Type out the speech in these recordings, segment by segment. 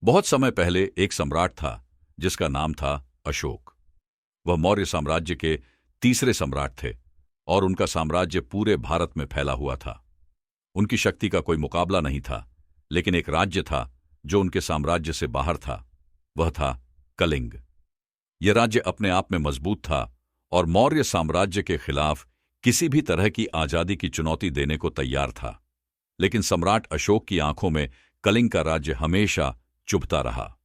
बहुत समय पहले एक सम्राट था जिसका नाम था अशोक। वह मौर्य साम्राज्य के तीसरे सम्राट थे और उनका साम्राज्य पूरे भारत में फैला हुआ था। उनकी शक्ति का कोई मुकाबला नहीं था, लेकिन एक राज्य था जो उनके साम्राज्य से बाहर था। वह था कलिंग। यह राज्य अपने आप में मजबूत था और मौर्य साम्राज्य के खिलाफ किसी भी तरह की आजादी की चुनौती देने को तैयार था। लेकिन सम्राट अशोक की आंखों में कलिंग का राज्य हमेशा चुभता रहा।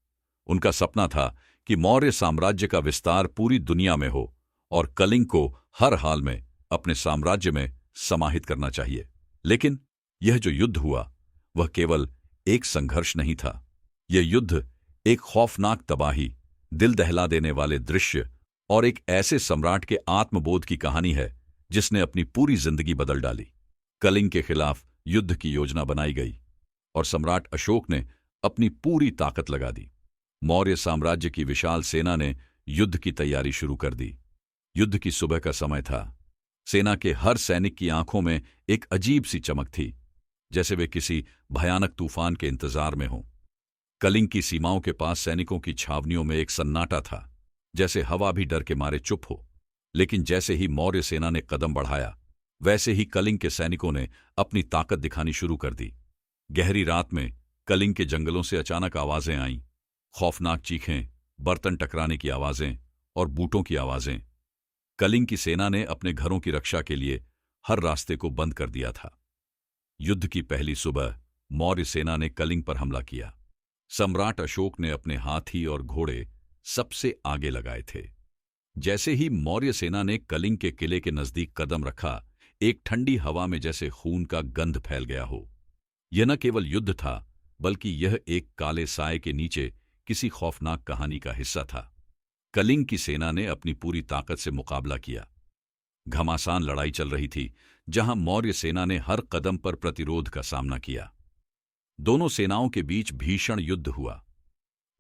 उनका सपना था कि मौर्य साम्राज्य का विस्तार पूरी दुनिया में हो और कलिंग को हर हाल में अपने साम्राज्य में समाहित करना चाहिए। लेकिन यह जो युद्ध हुआ वह केवल एक संघर्ष नहीं था। यह युद्ध एक खौफनाक तबाही, दिल दहला देने वाले दृश्य और एक ऐसे सम्राट के आत्मबोध की कहानी है जिसने अपनी पूरी जिंदगी बदल डाली। कलिंग के खिलाफ युद्ध की योजना बनाई गई और सम्राट अशोक ने अपनी पूरी ताकत लगा दी। मौर्य साम्राज्य की विशाल सेना ने युद्ध की तैयारी शुरू कर दी। युद्ध की सुबह का समय था। सेना के हर सैनिक की आंखों में एक अजीब सी चमक थी, जैसे वे किसी भयानक तूफान के इंतजार में हों। कलिंग की सीमाओं के पास सैनिकों की छावनियों में एक सन्नाटा था, जैसे हवा भी डर के मारे चुप हो। लेकिन जैसे ही मौर्य सेना ने कदम बढ़ाया, वैसे ही कलिंग के सैनिकों ने अपनी ताकत दिखानी शुरू कर दी। गहरी रात में कलिंग के जंगलों से अचानक आवाजें आईं, खौफनाक चीखें, बर्तन टकराने की आवाजें और बूटों की आवाजें। कलिंग की सेना ने अपने घरों की रक्षा के लिए हर रास्ते को बंद कर दिया था। युद्ध की पहली सुबह मौर्य सेना ने कलिंग पर हमला किया। सम्राट अशोक ने अपने हाथी और घोड़े सबसे आगे लगाए थे। जैसे ही मौर्य सेना ने कलिंग के किले के नजदीक कदम रखा, एक ठंडी हवा में जैसे खून का गंध फैल गया हो। यह न केवल युद्ध था, बल्कि यह एक काले साए के नीचे किसी खौफनाक कहानी का हिस्सा था। कलिंग की सेना ने अपनी पूरी ताकत से मुकाबला किया। घमासान लड़ाई चल रही थी, जहां मौर्य सेना ने हर कदम पर प्रतिरोध का सामना किया। दोनों सेनाओं के बीच भीषण युद्ध हुआ।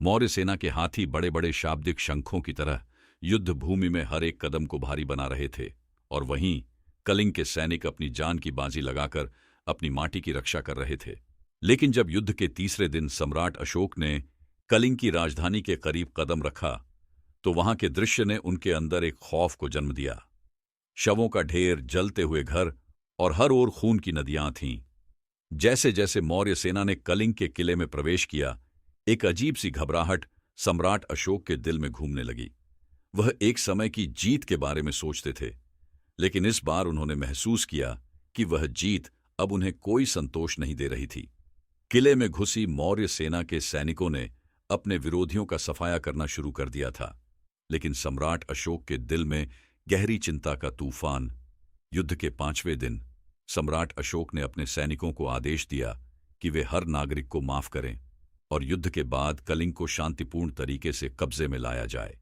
मौर्य सेना के हाथी बड़े बड़े शाब्दिक शंखों की तरह युद्ध भूमि में हर एक कदम को भारी बना रहे थे, और वहीं कलिंग के सैनिक अपनी जान की बाजी लगाकर अपनी माटी की रक्षा कर रहे थे। लेकिन जब युद्ध के तीसरे दिन सम्राट अशोक ने कलिंग की राजधानी के करीब कदम रखा, तो वहां के दृश्य ने उनके अंदर एक खौफ को जन्म दिया। शवों का ढेर, जलते हुए घर और हर ओर खून की नदियां थीं। जैसे जैसे मौर्य सेना ने कलिंग के किले में प्रवेश किया, एक अजीब सी घबराहट सम्राट अशोक के दिल में घूमने लगी। वह एक समय की जीत के बारे में सोचते थे, लेकिन इस बार उन्होंने महसूस किया कि वह जीत अब उन्हें कोई संतोष नहीं दे रही थी। किले में घुसी मौर्य सेना के सैनिकों ने अपने विरोधियों का सफाया करना शुरू कर दिया था, लेकिन सम्राट अशोक के दिल में गहरी चिंता का तूफान। युद्ध के 5वें दिन सम्राट अशोक ने अपने सैनिकों को आदेश दिया कि वे हर नागरिक को माफ करें और युद्ध के बाद कलिंग को शांतिपूर्ण तरीके से कब्जे में लाया जाए।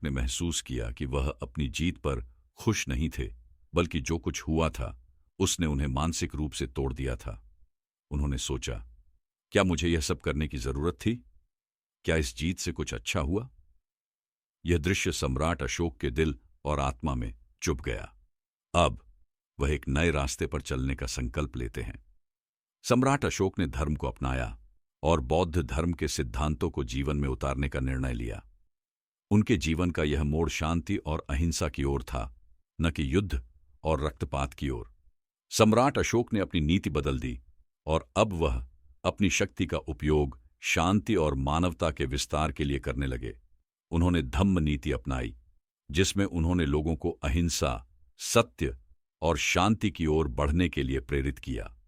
ने महसूस किया कि वह अपनी जीत पर खुश नहीं थे, बल्कि जो कुछ हुआ था उसने उन्हें मानसिक रूप से तोड़ दिया था। उन्होंने सोचा, क्या मुझे यह सब करने की जरूरत थी? क्या इस जीत से कुछ अच्छा हुआ? यह दृश्य सम्राट अशोक के दिल और आत्मा में चुभ गया। अब वह एक नए रास्ते पर चलने का संकल्प लेते हैं। सम्राट अशोक ने धर्म को अपनाया और बौद्ध धर्म के सिद्धांतों को जीवन में उतारने का निर्णय लिया। उनके जीवन का यह मोड़ शांति और अहिंसा की ओर था, न कि युद्ध और रक्तपात की ओर। सम्राट अशोक ने अपनी नीति बदल दी और अब वह अपनी शक्ति का उपयोग शांति और मानवता के विस्तार के लिए करने लगे। उन्होंने धम्म नीति अपनाई, जिसमें उन्होंने लोगों को अहिंसा, सत्य और शांति की ओर बढ़ने के लिए प्रेरित किया।